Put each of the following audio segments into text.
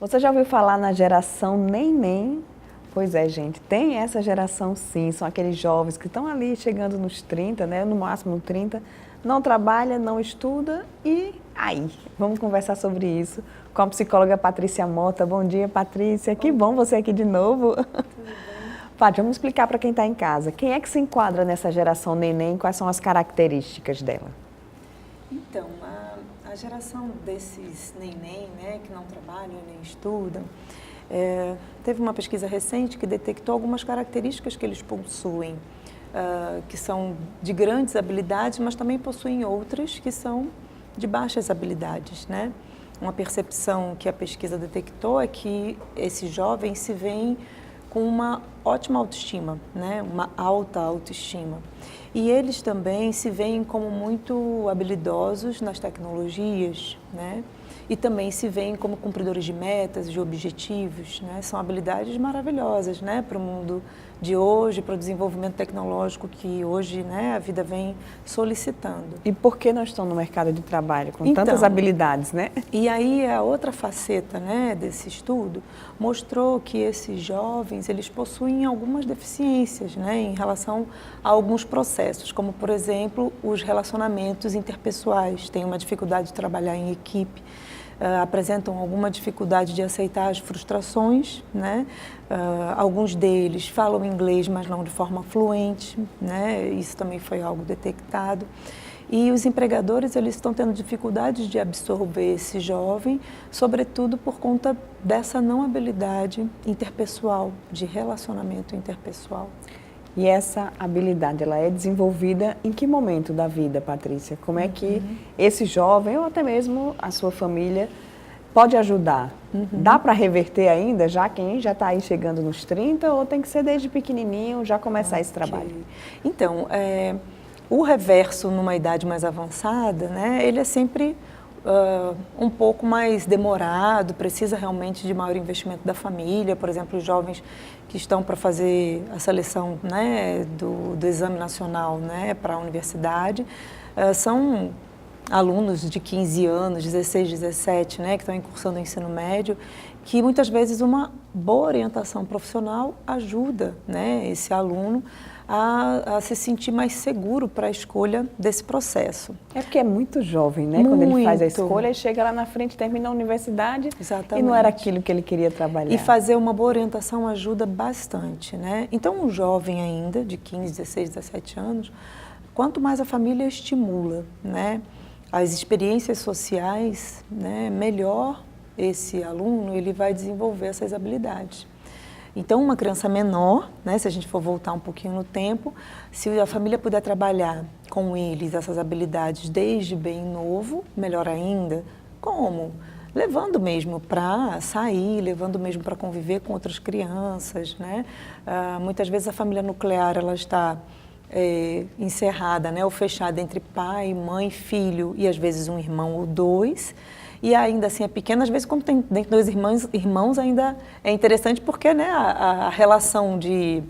Você já ouviu falar na geração neném? Pois é, gente, tem essa geração sim, são aqueles jovens que estão ali chegando nos 30, né, no máximo 30, não trabalha, não estuda e aí, vamos conversar sobre isso com a psicóloga Patrícia Mota. Bom dia, Patrícia, que bom você aqui de novo. Tudo bem? Paty, vamos explicar para quem está em casa, quem é que se enquadra nessa geração neném, quais são as características dela? Então, a geração desses neném, né, que não trabalham nem estudam, teve uma pesquisa recente que detectou algumas características que eles possuem, que são de grandes habilidades, mas também possuem outras que são de baixas habilidades, né? Uma percepção que a pesquisa detectou é que esses jovens se veem com uma ótima autoestima, né? Uma alta autoestima. E eles também se veem como muito habilidosos nas tecnologias, né? E também se veem como cumpridores de metas, de objetivos, né? São habilidades maravilhosas, né? Para o mundo de hoje, para o desenvolvimento tecnológico que hoje, né, a vida vem solicitando. E por que nós estamos no mercado de trabalho com tantas habilidades, né? E aí a outra faceta, né, desse estudo mostrou que esses jovens, eles possuem algumas deficiências, né, em relação a alguns processos, como por exemplo os relacionamentos interpessoais, têm uma dificuldade de trabalhar em equipe, apresentam alguma dificuldade de aceitar as frustrações, né? Alguns deles falam inglês, mas não de forma fluente, né? Isso também foi algo detectado. E os empregadores, eles estão tendo dificuldades de absorver esse jovem, sobretudo por conta dessa não habilidade interpessoal, de relacionamento interpessoal. E essa habilidade, ela é desenvolvida em que momento da vida, Patrícia? Como é que esse jovem, ou até mesmo a sua família, pode ajudar? Dá para reverter ainda, já quem já está aí chegando nos 30, ou tem que ser desde pequenininho, já começar esse trabalho? Então, o reverso numa idade mais avançada, né, ele é sempre um pouco mais demorado, precisa realmente de maior investimento da família. Por exemplo, os jovens que estão para fazer a seleção, né, do exame nacional, né, para a universidade, são alunos de 15 anos, 16, 17, né, que estão incursando o ensino médio, que muitas vezes uma boa orientação profissional ajuda, né, esse aluno a se sentir mais seguro para a escolha desse processo. É porque é muito jovem, né? Muito. Quando ele faz a escolha, ele chega lá na frente, termina a universidade. Exatamente. E não era aquilo que ele queria trabalhar. E fazer uma boa orientação ajuda bastante, né? Então, um jovem ainda, de 15, 16, 17 anos, quanto mais a família estimula, né, as experiências sociais, né, melhor esse aluno ele vai desenvolver essas habilidades. Então, uma criança menor, né, se a gente for voltar um pouquinho no tempo, se a família puder trabalhar com eles essas habilidades desde bem novo, melhor ainda. Como? Levando mesmo para sair, levando mesmo para conviver com outras crianças, né? Muitas vezes a família nuclear ela está encerrada, né, ou fechada entre pai, mãe, filho e às vezes um irmão ou dois. E ainda assim é pequena, às vezes, como tem dentro dos irmãos ainda é interessante porque, né, a relação de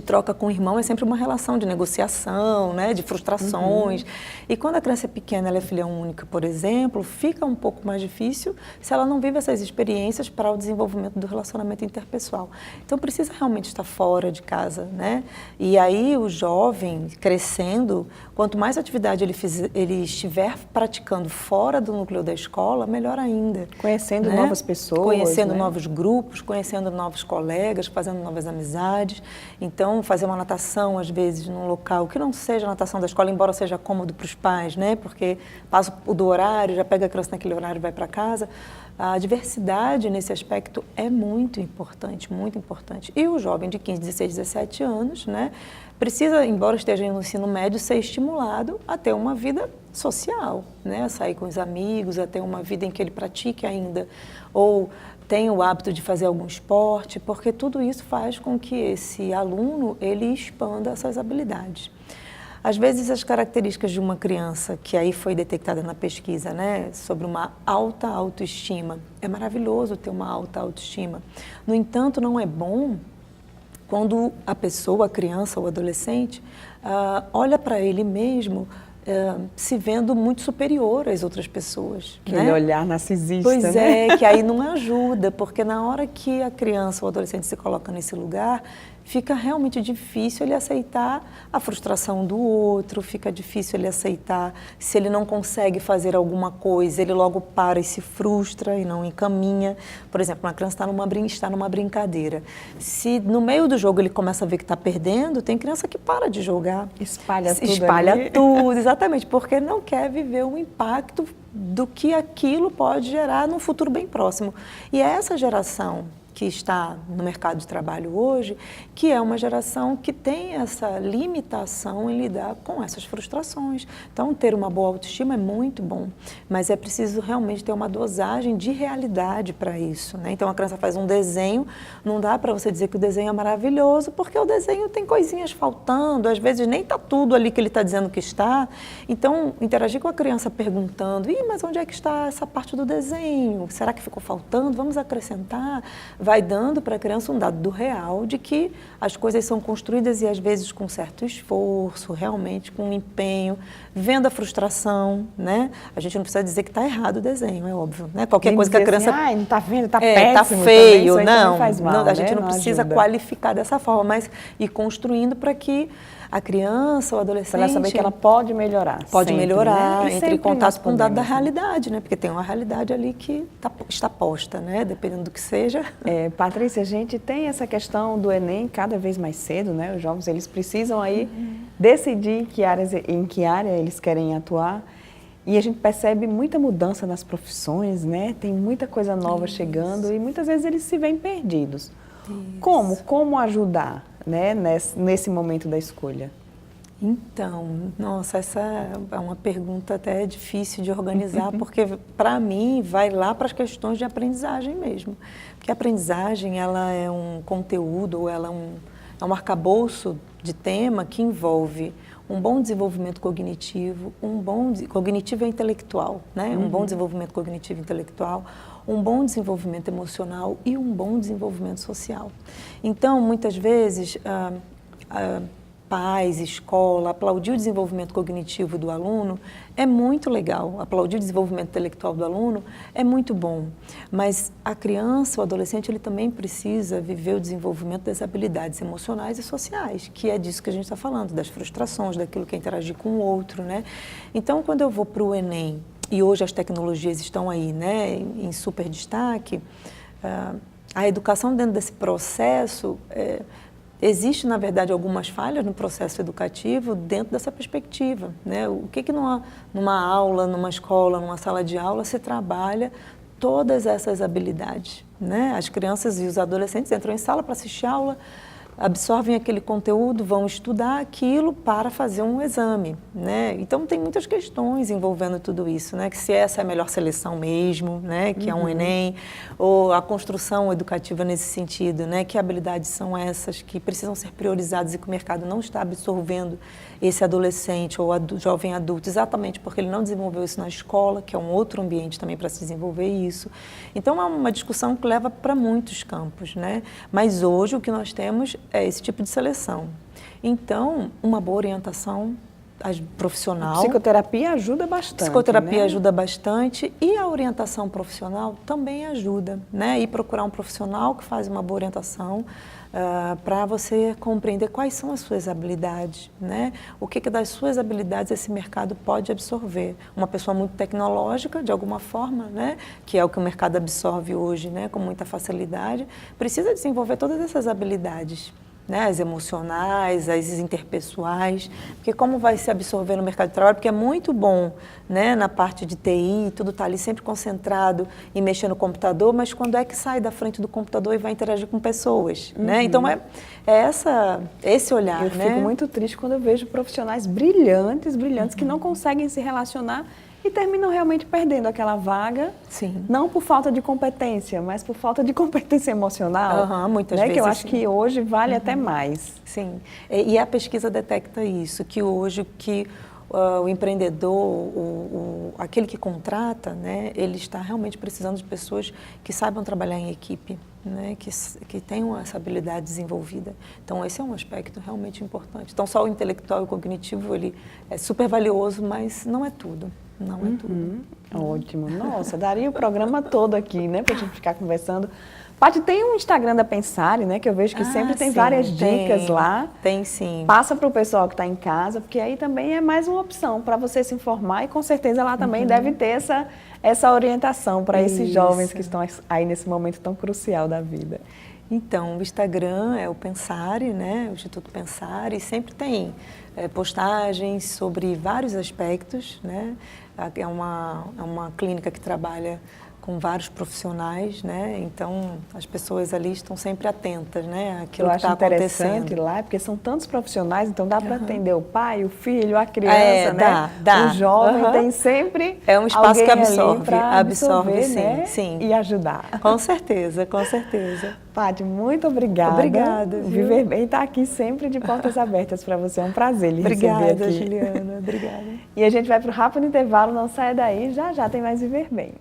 troca com o irmão é sempre uma relação de negociação, né, de frustrações. E quando a criança é pequena, ela é filha única, por exemplo, fica um pouco mais difícil se ela não vive essas experiências para o desenvolvimento do relacionamento interpessoal. Então, precisa realmente estar fora de casa, né? E aí, o jovem crescendo, quanto mais atividade ele estiver praticando fora do núcleo da escola, melhor ainda. Conhecendo, né, novas pessoas. Conhecendo, né, novos grupos, conhecendo novos colegas, fazendo novas amizades. Então, fazer uma natação, às vezes, num local que não seja a natação da escola, embora seja cômodo para os pais, né? Porque passa do horário, já pega a criança naquele horário e vai para casa. A diversidade nesse aspecto é muito importante, muito importante. E o jovem de 15, 16, 17 anos, né, precisa, embora esteja no ensino médio, ser estimulado a ter uma vida social, né? A sair com os amigos, a ter uma vida em que ele pratique ainda, ou tem o hábito de fazer algum esporte, porque tudo isso faz com que esse aluno ele expanda essas habilidades. Às vezes as características de uma criança, que aí foi detectada na pesquisa, né, sobre uma alta autoestima, é maravilhoso ter uma alta autoestima. No entanto, não é bom quando a pessoa, a criança ou adolescente, olha para ele mesmo se vendo muito superior às outras pessoas. Aquele olhar narcisista, pois né? é, que aí não ajuda, porque na hora que a criança ou o adolescente se coloca nesse lugar, fica realmente difícil ele aceitar a frustração do outro, fica difícil ele aceitar se ele não consegue fazer alguma coisa, ele logo para e se frustra e não encaminha. Por exemplo, uma criança está numa brincadeira. Se no meio do jogo ele começa a ver que está perdendo, tem criança que para de jogar. Espalha tudo, exatamente, porque não quer viver o impacto do que aquilo pode gerar num futuro bem próximo. E é essa geração que está no mercado de trabalho hoje, que é uma geração que tem essa limitação em lidar com essas frustrações. Então, ter uma boa autoestima é muito bom, mas é preciso realmente ter uma dosagem de realidade para isso, né? Então, a criança faz um desenho, não dá para você dizer que o desenho é maravilhoso, porque o desenho tem coisinhas faltando, às vezes nem está tudo ali que ele está dizendo que está. Então, interagir com a criança perguntando, mas onde é que está essa parte do desenho? Será que ficou faltando? Vamos acrescentar? Vai dando para a criança um dado do real de que as coisas são construídas e às vezes com certo esforço, realmente com empenho, vendo a frustração, né? A gente não precisa dizer que está errado o desenho, é óbvio, né? Qualquer coisa que a criança... Assim, não está vendo, está péssimo, está feio, também, não, faz mal, a gente né? não precisa ajuda. qualificar dessa forma, mas ir construindo para que a criança ou adolescente... Para ela saber que ela pode melhorar. Pode sempre, melhorar, né? entre em contato com o dado da realidade, né? Porque tem uma realidade ali que está posta, né? Dependendo do que seja. Patrícia, a gente tem essa questão do Enem cada vez mais cedo, né? Os jovens, eles precisam aí decidir em que área eles querem atuar. E a gente percebe muita mudança nas profissões, né? Tem muita coisa nova chegando e muitas vezes eles se veem perdidos. Como ajudar, né, nesse momento da escolha? Então, nossa, essa é uma pergunta até difícil de organizar, porque para mim vai lá para as questões de aprendizagem mesmo. Porque a aprendizagem, ela é um conteúdo, ou ela é um arcabouço de tema que envolve um bom desenvolvimento cognitivo, cognitivo e intelectual, né? Um bom desenvolvimento cognitivo e intelectual, um bom desenvolvimento emocional e um bom desenvolvimento social. Então, muitas vezes, pais, escola, aplaudir o desenvolvimento cognitivo do aluno é muito legal, aplaudir o desenvolvimento intelectual do aluno é muito bom, mas a criança, o adolescente, ele também precisa viver o desenvolvimento das habilidades emocionais e sociais, que é disso que a gente está falando, das frustrações, daquilo que é interagir com o outro, né? Então, quando eu vou para o Enem, e hoje as tecnologias estão aí, né, em super destaque, a educação dentro desse processo... Existe, na verdade, algumas falhas no processo educativo dentro dessa perspectiva, né? O que numa aula, numa escola, numa sala de aula se trabalha todas essas habilidades, né? As crianças e os adolescentes entram em sala para assistir aula, absorvem aquele conteúdo, vão estudar aquilo para fazer um exame, né? Então, tem muitas questões envolvendo tudo isso, né? Que se essa é a melhor seleção mesmo, né? Que é um Enem, ou a construção educativa nesse sentido, né? Que habilidades são essas que precisam ser priorizadas e que o mercado não está absorvendo esse adolescente ou jovem adulto, exatamente porque ele não desenvolveu isso na escola, que é um outro ambiente também para se desenvolver isso. Então, é uma discussão que leva para muitos campos, né? Mas hoje o que nós temos é esse tipo de seleção. Então, uma boa orientação profissional... A psicoterapia ajuda bastante, Psicoterapia né? ajuda bastante e a orientação profissional também ajuda, né? E procurar um profissional que faz uma boa orientação para você compreender quais são as suas habilidades, né? O que das suas habilidades esse mercado pode absorver. Uma pessoa muito tecnológica, de alguma forma, né? Que é o que o mercado absorve hoje, né? Com muita facilidade, precisa desenvolver todas essas habilidades, né, as emocionais, as interpessoais, porque como vai se absorver no mercado de trabalho, porque é muito bom, né, na parte de TI, tudo está ali sempre concentrado em mexer no computador, mas quando é que sai da frente do computador e vai interagir com pessoas, né? Então é esse olhar, eu fico muito triste quando eu vejo profissionais brilhantes que não conseguem se relacionar e terminam realmente perdendo aquela vaga, não por falta de competência, mas por falta de competência emocional, muitas né? vezes, que eu acho que hoje vale até mais. Sim, e a pesquisa detecta isso, que hoje o empreendedor, aquele que contrata, né, ele está realmente precisando de pessoas que saibam trabalhar em equipe, né, que tenham essa habilidade desenvolvida. Então, esse é um aspecto realmente importante. Então, só o intelectual e o cognitivo, ele é super valioso, mas não é tudo. Não é tudo. Ótimo. Nossa, daria o programa todo aqui, né, pra gente ficar conversando. Paty, tem um Instagram da Pensare, né, que eu vejo que sempre tem várias dicas lá. Tem sim. Passa para o pessoal que está em casa, porque aí também é mais uma opção para você se informar e com certeza lá também deve ter essa orientação para esses jovens que estão aí nesse momento tão crucial da vida. Então, o Instagram é o Pensare, né, o Instituto Pensare, e sempre tem postagens sobre vários aspectos, né, é uma clínica que trabalha com vários profissionais, né, então as pessoas ali estão sempre atentas, né, àquilo que está acontecendo. Eu acho interessante lá, porque são tantos profissionais, então dá para atender o pai, o filho, a criança, né, dá. O jovem tem sempre um espaço que absorve sim, né? Sim. E ajudar. Com certeza, com certeza. Paty, muito obrigada. Obrigada. Viu? Viver Bem está aqui sempre de portas abertas para você. É um prazer lhe receber aqui. Obrigada, Juliana. Obrigada. E a gente vai para o rápido intervalo, não saia daí, já já tem mais Viver Bem.